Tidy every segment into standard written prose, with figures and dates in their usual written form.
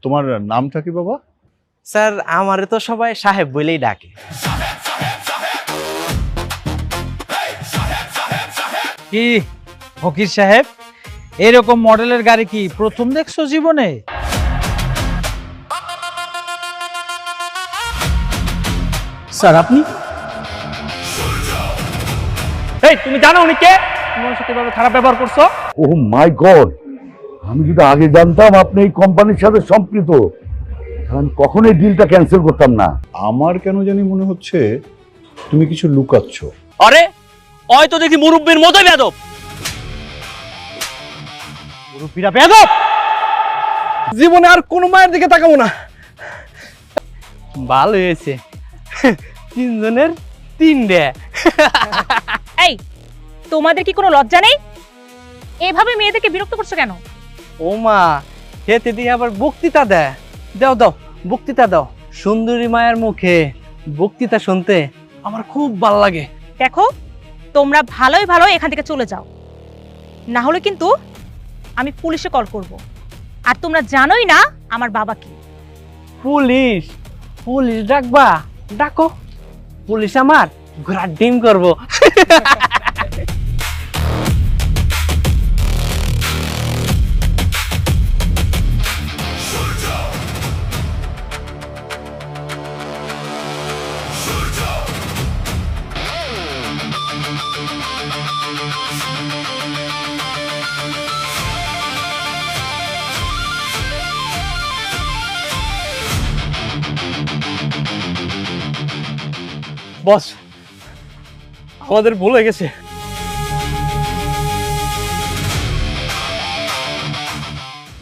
তোমার নামটা কি বাবা? স্যার আমারে তো সবাই সাহেব বলেই ডাকে। কি ফকির সাহেব, এরকম মডেলের গাড়ি কি প্রথম দেখছো জীবনে? স্যার আপনি? এই তুমি জানো উনি কে? তোমার সাথে এভাবে খারাপ ব্যবহার করছো? ও মাই গড, আমি যদি আগে জানতাম আপনি এই কোম্পানির সাথে সম্পৃক্ত, আমি কখনোই ডিলটা ক্যান্সেল করতাম না। আমার কেন জানি মনে হচ্ছে তুমি কিছু লুকাচ্ছ। আরে হয়তো দেখি মুরব্বীর মতোই বেয়াদব। মুরব্বীরা বেয়াদব, জীবনে আর কোনো মায়ের দিকে তাকাবো না। ভালো হয়েছে, তিনজনের তিনটে। এই তোমাদের কি কোনো লজ্জা নেই? এভাবে মেয়েদেরকে বিরক্ত করছো কেন? ও মা, খেতে দিয়ে আবার বক্তৃতা দেয়। দাও দাও বক্তৃতা দাও। সুন্দরী মায়ের মুখে বক্তৃতা শুনতে আমার খুব ভালো লাগে। দেখো, তোমরা ভালোই ভালো এখান থেকে চলে যাও, না হলে কিন্তু আমি পুলিশে কল করব। আর তোমরা জানোই না আমার বাবা কি। পুলিশ? পুলিশ ডাকবা? ডাকো, পুলিশ আমার ঘোড়ার ডিম করবো। বস, আমাদের ভুল হয়ে গেছে।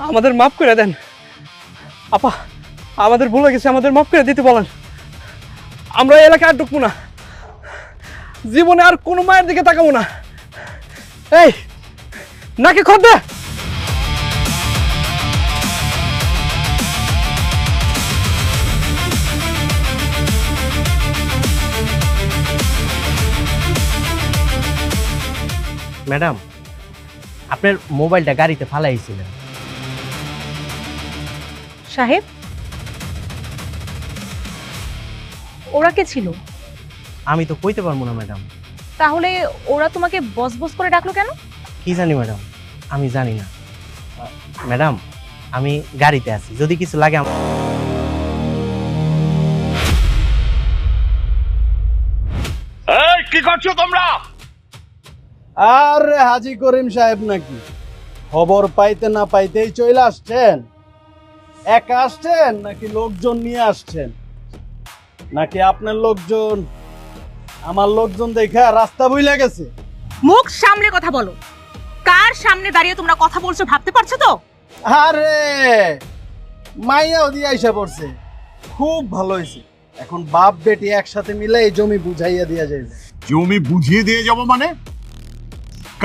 আমাদের মাফ করে দেন। আপা, আমাদের ভুল হয়ে গেছে, আমাদের মাফ করে দিতে বলেন। আমরা এই এলাকায় আর ঢুকবো না, জীবনে আর কোনো মায়ের দিকে তাকাবো না। এই নাকি খদ দে। ম্যাডাম, আপনার মোবাইলটা গাড়িতে ফালাইছিলেন। সাহেব, ওরা কে ছিল? আমি তো কইতে পারবো না ম্যাডাম। তাহলে ওরা তোমাকে বস বস করে ডাকলো কেন? কি জানি ম্যাডাম, আমি জানি না। ম্যাডাম, আমি গাড়িতে আছি, যদি কিছু লাগে কি করছো তোমরা? আরে হাজী করিম সাহেব নাকি? খবর পাইতে না পাইতেই চলে আসছেন? একা আসছেন নাকি লোকজন নিয়ে আসছেন? নাকি আপনার লোকজন আমার লোকজন দেখা রাস্তা ভুলে গেছে? মুখ সামনে কথা বলো। কার সামনে দাঁড়িয়ে তোমরা কথা বলছো ভাবতে পারছো তো? আরে মাইয়াও দিয়ে আইসা পড়ছে, খুব ভালো হয়েছে। এখন বাপ বেটি একসাথে মিলে এই জমি বুঝাইয়া দিয়া যাইবে। জমি বুঝিয়ে দিয়ে যাব মানে?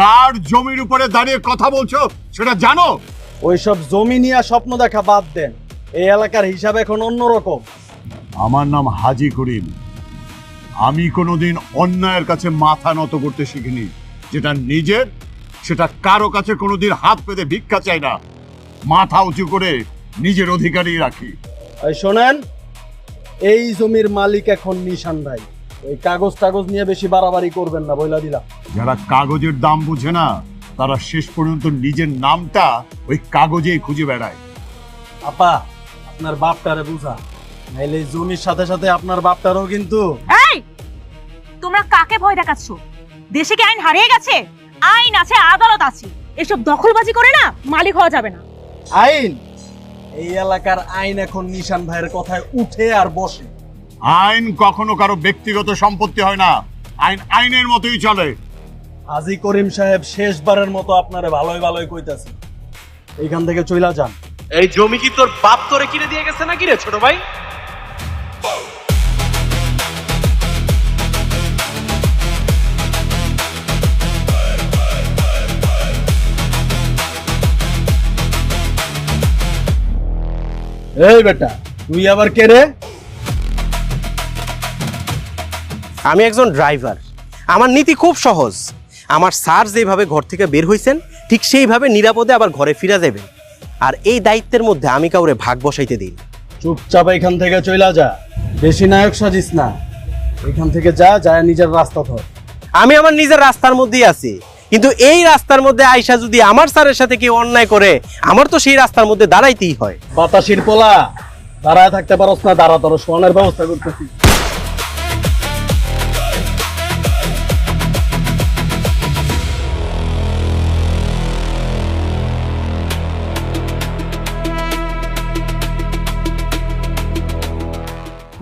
কার জমির উপরে দাঁড়িয়ে কথা বলছো সেটা জানো? ওইসব জমি নিয়ে স্বপ্ন দেখা বাদ দেন, এই এলাকার হিসাব এখন অন্যরকম। আমার নাম হাজী করিম। আমি কোনোদিন অন্যায়ের কাছে মাথা নত করতে শিখিনি। যেটা নিজের সেটা কারো কাছে কোনোদিন হাত পেতে ভিক্ষা চাই না, মাথা উঁচু করে নিজের অধিকারই রাখি। এই শোনেন, এই জমির মালিক এখন নিশান ভাই। ওই কাগজ টাগজ নিয়ে বেশি বাড়াবাড়ি করবেন না, বইলা দিলাম। যারা কাগজের দাম বুঝে না তারা শেষ পর্যন্ত নিজের নামটা ওই কাগজেই খুঁজে বেড়ায়। আপা, আপনার বাপটারে বুঝা, নাইলে এই জমির সাথে সাথে আপনার বাপটারও কিন্তু। এই তোমরা কাকে ভয় দেখাচ্ছ? দেশে কি আইন হারিয়ে গেছে? আইন আছে, আদালত আছে। এসব দখলবাজি করে না মালিক হওয়া যাবে না। আইন? এই এলাকার আইন এখন নিশান ভাইয়ের কথায় উঠে আর বসে। আইন কখনো কারো ব্যক্তিগত সম্পত্তি হয় না, আইন আইনের মতোই চলে। হাজী করিম সাহেব শেষবারের মতো আপনারে ভালোই ভালোই কইতাছে, এইখান থেকে চইলা যান। এই জমি কি তোর বাপ তোরে কিনে দিয়ে গেছে নাকি রে ছোট ভাই? এই বেটা, তুই আবার কে রে? আমি একজন ড্রাইভার। আমার নীতি খুব সহজ। আমার স্যার যেভাবে ঘর থেকে বের হইছেন ঠিক সেইভাবে নিরাপদে আবার ঘরে ফিরে যাবেন। আর এই দায়িত্বের মধ্যে আমি কাউরে ভাগ বসাইতে দিই না। চুপচাপ এখান থেকে চইলা যা, বেশি নায়ক সাজিস না। এখান থেকে যা, যায় নিজের রাস্তা ধর। আমি আমার নিজের রাস্তার মধ্যেই আছি, কিন্তু এই রাস্তার মধ্যে আইসা যদি আমার স্যারের সাথে কেউ অন্যায় করে, আমার তো সেই রাস্তার মধ্যে দাঁড়াইতেই হয়। বাতাসির পোলা, দাঁড়ায় থাকতে পারস না? দাঁড়া, তোর শোয়ানোর ব্যবস্থা করতেছি।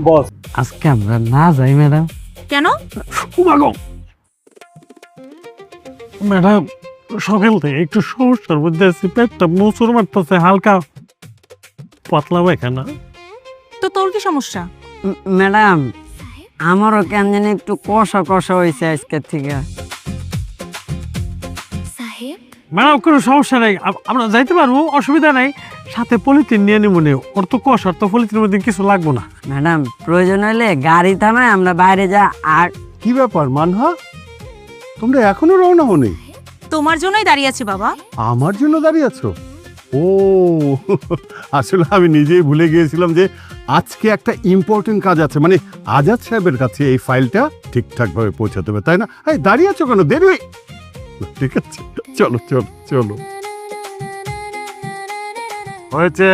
বস, আজকে আমরা না যাই ম্যাডাম। কেন? ম্যাডাম সকাল থেকে একটু সমস্যার মধ্যে আছি, পেটটা মোচড় মারতেছে, হালকা পাতলা পায়খানা। তো তোর কি সমস্যা? ম্যাডাম আমারও কেন জানি একটু কষা কষা হয়েছে আজকের থেকে। ম্যাডাম কোনো সমস্যা নেই, আমরা যাইতে পারবো, অসুবিধা নেই। সাথে পলিথিন নিয়ে নিব, ওর তো কষার তো পলিথিনের মধ্যে কিছু লাগবো না। ম্যাডাম প্রয়োজন হলে গাড়ি থামায় আমরা বাইরে যা। আর কি ব্যাপার মানহা, তোমরা এখনো রওনা হনি? তোমার জন্যই দাঁড়িয়ে আছি বাবা। আমার জন্য দাঁড়িয়ে আছো? ও আসলে আমি নিজেই ভুলে গিয়েছিলাম যে আজকে একটা ইম্পর্টেন্ট কাজ আছে, মানে আজাদ সাহেবের কাছে এই ফাইলটা ঠিকঠাক ভাবে পৌঁছাতে হবে, তাই না? এই দাঁড়িয়ে আছো কেন? দেরি হয়ে- ঠিক আছে, চলো চলো চলো। হয়েছে।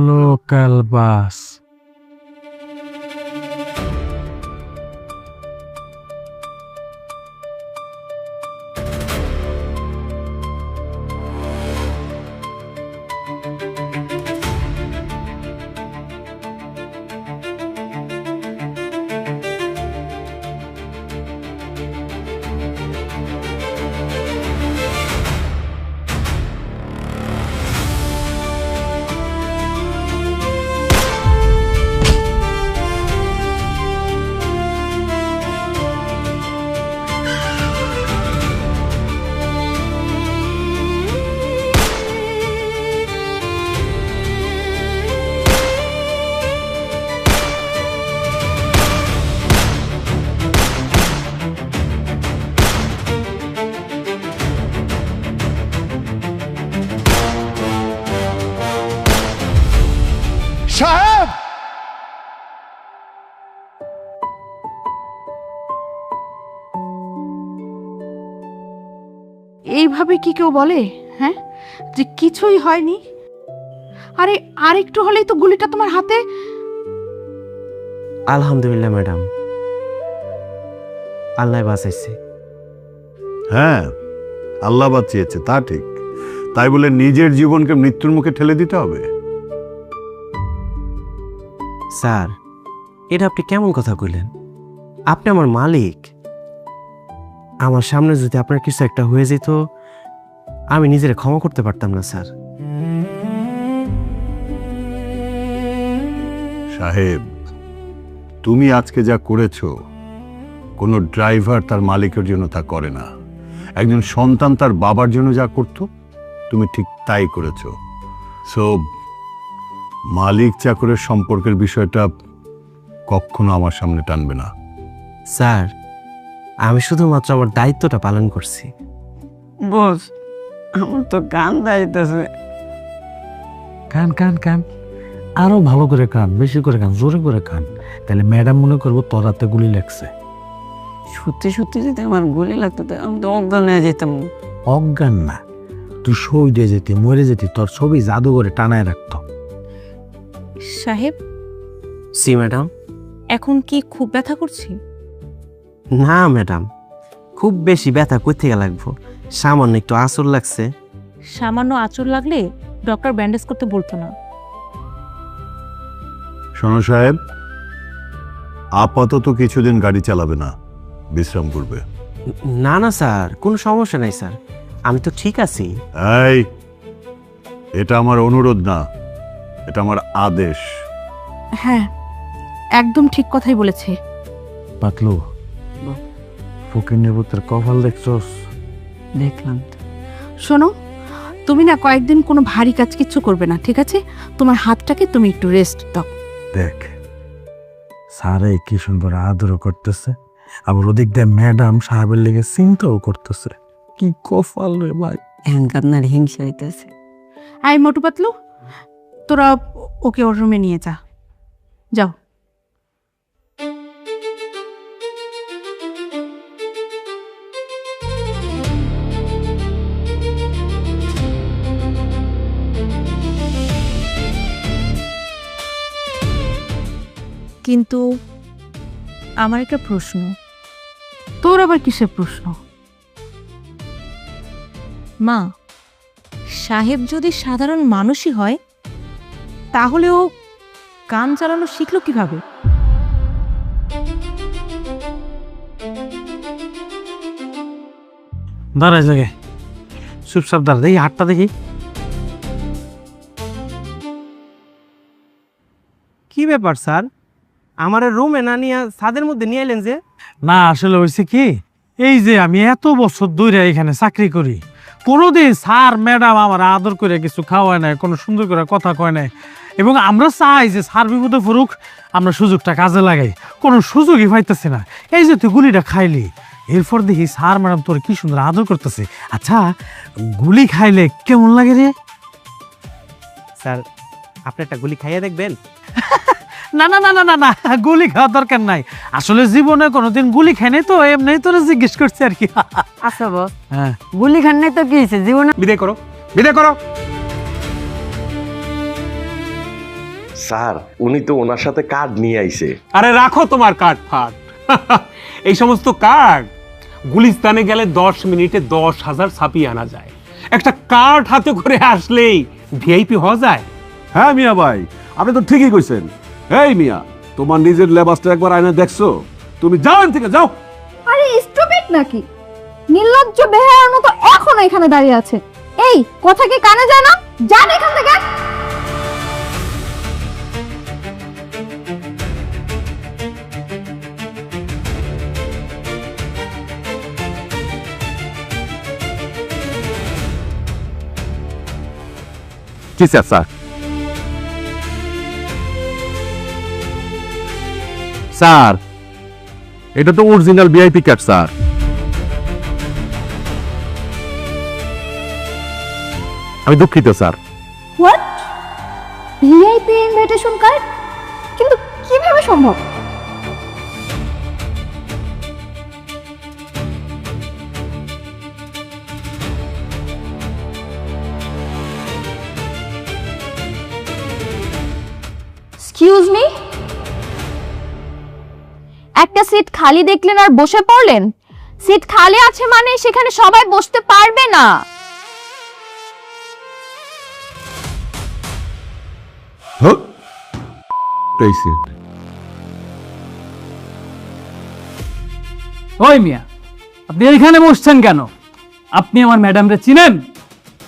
Local bus. সাহেব, এইভাবে কি কেউ বলে, হ্যাঁ, যে কিছুই হয়নি? আরে আরেকটু হলেই তো গুলিটা তোমার হাতে। আলহামদুলিল্লাহ ম্যাডাম, আল্লাহ বাঁচাইছে। হ্যাঁ, আল্লাহ বাঁচিয়েছে তা ঠিক, তাই বলে নিজের জীবনকে মৃত্যুর মুখে ঠেলে দিতে হবে? স্যার, এটা আপনি কেমন কথা কইলেন? আপনি আমার মালিক। আমার সামনে যদি আপনার কিছু একটা হয়ে যেত, আমি নিজের ক্ষমা করতে পারতাম না স্যার। সাহেব, তুমি আজকে যা করেছো, কোনো ড্রাইভার তার মালিকের জন্য তা করে না। একজন সন্তান তার বাবার জন্য যা করত, তুমি ঠিক তাই করেছো। সো মালিক চাকরের সম্পর্কের বিষয়টা কখনো আমার সামনে টানবে না। স্যার, আমি শুধুমাত্র আমার দায়িত্বটা পালন করছি। বস আমার তো কান দাইতেছে। কান কান কান, আরো ভালো করে কান, বেশি করে কান, জোরে করে কান, তাহলে ম্যাডাম মনে করবো তোর হাতে গুলি লাগছে। সত্যি সত্যি যদি আমার গুলি লাগতো আমি তো অজ্ঞান হয়ে যেতাম। অজ্ঞান না, তুই সই দিয়ে যেতি, মরে যেতি, তোর ছবি জাদুঘরে টানায় রাখতো। সাহেব, সি ম্যাডাম। এখন কি খুব ব্যথা করছে? না ম্যাডাম, খুব বেশি ব্যথা কই থেকে লাগবো, সামান্য একটু আঁচড় লাগছে। সামান্য আঁচড় লাগলে ডক্টর ব্যান্ডেজ করতে বলতো না। শোনো সাহেব, আপাতত কিছুদিন গাড়ি চালাবে না, বিশ্রাম করবে। না না স্যার, কোনো সমস্যা নাই স্যার, আমি তো ঠিক আছি। এই, এটা আমার অনুরোধ না, এটা আমার আদেশ। হ্যাঁ, একদম ঠিক কথাই বলেছে। পাতলু, ফকির নেবুতের কপাল দেখছস? দেখলাম তো। শোনো, তুমি না কয়েকদিন কোনো ভারী কাজ কিচ্ছু করবে না, ঠিক আছে? তোমার হাতটাকে তুমি একটু রেস্ট দাও। দেখ স্যারে কি সুন্দর আদরও করতেছে, আবার ওদিক দিয়ে ম্যাডাম সাহেবের লেগে চিন্তাও করতেছে। কি কপাল রে ভাই। এখন আপনার হিংসা হইতেছে। আই মোটু পাতলু, তোরা ওকে ওর রুমে নিয়ে যা, যাও। কিন্তু আমার একটা প্রশ্ন। তোর আবার কিসের প্রশ্ন? মা, সাহেব যদি সাধারণ মানুষই হয় তাহলে ও কাম চালানো শিখলো কিভাবে? দাঁড়ায় জায়গায় চুপচাপ দাঁড়া, দেখি হাতটা দেখি। কি ব্যাপার স্যার, আমার রুমে না নিয়ে ছাদের মধ্যে নিয়ে এলেন যে? না আসলে হয়েছে কি, এই যে আমি এত বছর ধরে এখানে চাকরি করি, কোনোদিন স্যার ম্যাডাম আমার আদর করে কিছু খাওয়ায় নাই, কোনো সুন্দর করে কথা কয় নাই। এবং আমরা চাই যে স্যার বিপদে পড়ুক, আমরা সুযোগটা কাজে লাগাই, কোনো সুযোগই পাইতেছি না। এই যে তুই গুলিটা খাইলি, এরপর দেখি স্যার ম্যাডাম তোর কি সুন্দর আদর করতেছে। আচ্ছা, গুলি খাইলে কেমন লাগে রে? স্যার আপনি একটা গুলি খাইয়ে দেখবেন? না না না না না না, গুলি খাওয়ার দরকার নাই। আসলে জীবনে কোনোদিন গুলি খাই নাই তো, এমনি তোরা জিজ্ঞেস করছি আর কি। আচ্ছা বস, হ্যাঁ, গুলি খান নাই তো কি হয়েছে জীবনে? বিদায় করো, বিদায় করো। স্যার উনি তো ওনার সাথে কার্ড নিয়ে আইছে। আরে রাখো তোমার কার্ড ফাট। এই সমস্ত কার্ড গুলিস্তানে গেলে 10 মিনিটে 10,000 ছাপিয়ে আনা যায়। একটা কার্ড হাতে করে আসলেই ভিআইপি হওয়া যায়। হ্যাঁ মিয়া ভাই, আপনি তো ঠিকই কইছেন। এই মিয়া, তোমার নিজের লেবাসটা একবার আয়না দেখছো? তুমি যাও এখান থেকে, যাও। আরে স্টুপিড নাকি? নির্লজ্জ বেহায়ার মতো এখনো এখানে দাঁড়িয়ে আছে। এই কথা কি কানে যায় না? যান এখান থেকে। কি স্যার? স্যার স্যার এটা তো অরিজিনাল ভিআইপি কার্ড স্যার। আমি দুঃখিত sir. What? VIP invitation card? কিন্তু কিভাবে সম্ভব? এক্সকিউজ মি, একটা সিট খালি দেখলেন আর বসে পড়লেন? সিট খালি আছে মানে সেখানে সবাই বসতে পারবে না। ওই মিয়া, আপনি এখানে বসছেন কেন? আপনি আমার ম্যাডামরে চিনেন?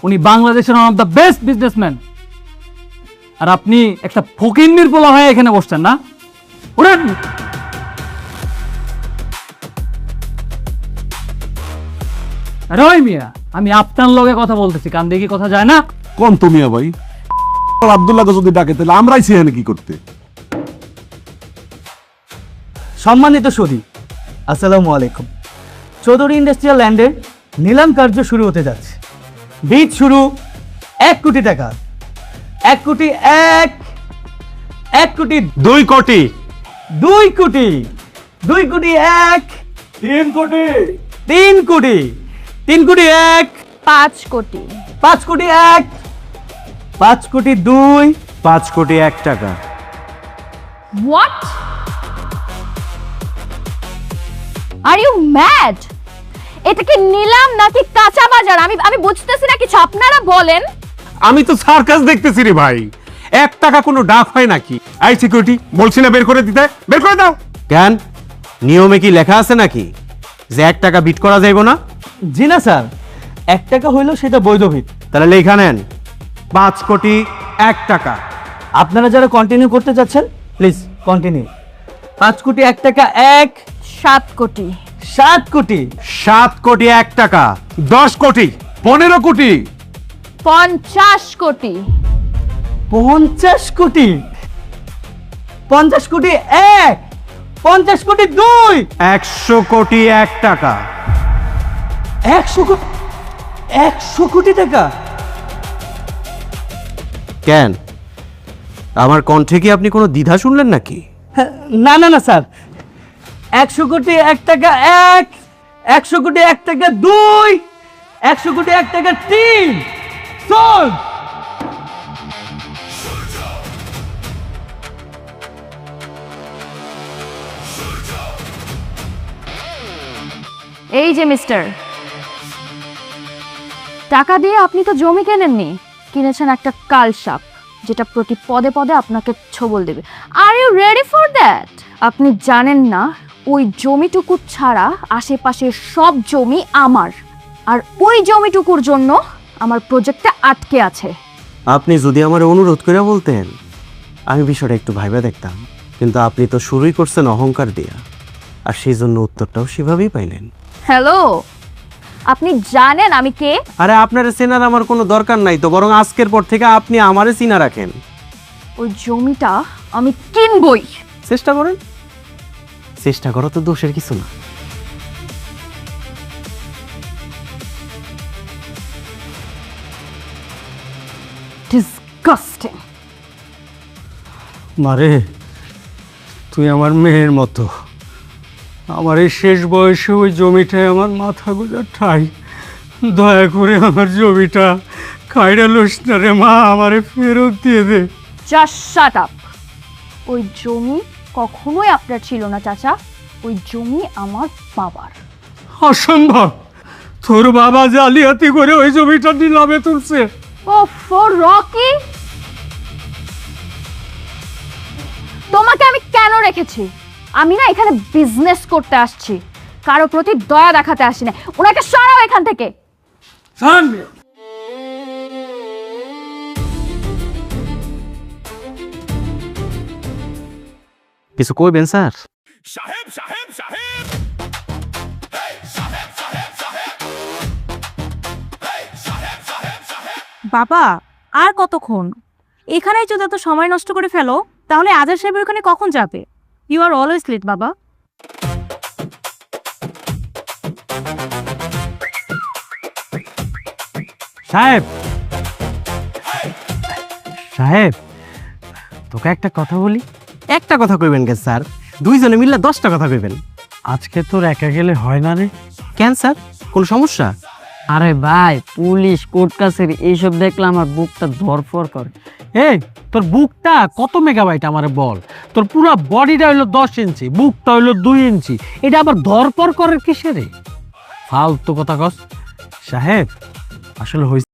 উনি বাংলাদেশের one of the best businessman. আর আপনি একটা ফকিন্নির পোলা হয়ে এখানে বসছেন না? উঠেন। আরে ওই মিয়া, আমি আপনার লগে কথা বলতেছি, কান দিয়ে কি কথা যায় না? কোন তো মিয়া ভাই? আব্দুল্লাহকে যদি ডাকে তাহলে আমরাই সেখানে কি করতে? সম্মানিত সুধী, আসসালামু আলাইকুম। চৌধুরী ইন্ডাস্ট্রিয়াল ল্যান্ডের নিলাম কার্য শুরু হতে যাচ্ছে। বিড শুরু 1 কোটি টাকা। 1 কোটি 1 কোটি 2 কোটি 2 কোটি 2 কোটি 1 3 কোটি 3 কোটি 3 কোটি 1 5 কোটি 5 কোটি 1 5 কোটি 2 5 কোটি 1 টাকা। হোয়াট? Are you mad? এটা কি নিলাম নাকি কাঁচা বাজার? আমি বুঝতেছি না কিছু, আপনারা বলেন। আমি তো সার্কাস দেখতেছি রে ভাই। 1 টাকা কোনো ডাক হয় নাকি? আই সিকিউরিটি, বলছি না বের করে দিতে, বের করে দাও। কেন, নিয়মে কি লেখা আছে নাকি যে 1 টাকা বিট করা যাইব না? জি না স্যার, 1 টাকা হইলেও সেটা বৈধ বিট। তাহলে লেখা নেন 5 কোটি 1 টাকা। আপনারা যারা কন্টিনিউ করতে চাচ্ছেন প্লিজ কন্টিনিউ। 5 কোটি 1 টাকা 1 7 কোটি 7 কোটি 7 কোটি 1 টাকা। 10 কোটি, 15 কোটি, 50 কোটি। 50 কোটি, 50 কোটি 1, 50 কোটি 2, 100 কোটি 1 টাকা। 100 কোটি, 100 কোটি টাকা। কেন, আমার কণ্ঠে কি আপনি কোনো দ্বিধা শুনলেন নাকি? না না না স্যার, 100 কোটি 1 টাকা 1, 100 কোটি 1 টাকা 2, 100 কোটি 1 টাকা 3, সোল্ড। এই যে মিস্টার, টাকা দিয়ে আপনি তো জমি কেনেননি, কিনেছেন একটা কালসাপ যেটা প্রতি পদে পদে আপনাকে ছবল দেবে। Are you ready for that? আপনি জানেন না ওই জমিটুকু ছাড়া আশেপাশের সব জমি আমার, আর ওই জমিটুকুর জন্য আমার প্রজেক্টটা আটকে আছে। আপনি যদি আমার অনুরোধ করে বলতেন আমি বিষয়টা একটু ভাইবা দেখতাম, কিন্তু আপনি তো শুরুই করছেন অহংকার দিয়া, আর সেই জন্য উত্তরটাও সেভাবেই পাইলেন। হ্যালো, আপনি জানেন আমি কে? আরে আপনার চেনার আমার কোনো দরকার নাই তো, বরং আজকের পর থেকে আপনি আমারে চিনা রাখেন। ওই জমিটা আমি কিনবই। চেষ্টা করেন, চেষ্টা করো তো দোষের কিছু না। ডিসগাস্টিং। মারে, তুই আমার মেয়ের মতো। আমার এই শেষ বয়সে ওই জমিটায় আমার মাথা গোজার ঠাই। দয়া করে আমার জমিটা খাইরা লোস না রে মা, আমারে ফেরত দিয়ে দে। Just shut up. ওই জমি কখনোই আপনার ছিল না চাচা, ওই জমি আমার বাবার। অসম্ভব, তোর বাবা জালিয়াতি করে ওই জমিটা নিলামে তুলছে। ওফো রকি, তোমাকে আমি কেন রেখেছি? আমি না এখানে বিজনেস করতে আসছি, কারো প্রতি দয়া দেখাতে আসি না। ওনাকে সরাও এখান থেকে। কিছু কইবেন স্যার? বাবা, আর কতক্ষণ? এখানেই যদি এত সময় নষ্ট করে ফেলো, তাহলে আজাদ সাহেবের ওখানে কখন যাবে? ইউ আর অলওয়েজ লেট বাবা। সাহেব, সাহেব, তোকে একটা কথা বলি। একটা কথা কইবেন কে স্যার? দুইজনে মিললে 10টা কথা কইবেন। আজকে তোর একা গেলে হয় না রে? কেন স্যার, কোনো সমস্যা? আরে ভাই, পুলিশ কোর্ট কাছারি এইসব দেখলে আমার বুকটা ধরফর করে। এই, তোর বুকটা কত মেগাবাইট আমারে বল? তোর পুরো বডিটা হইলো 10 ইঞ্চি, বুকটা হইলো 2 ইঞ্চি, এটা আবার ধরপর করার কিসে রে? ফালতু কথা কস। সাহেব, আসলে হয়েছে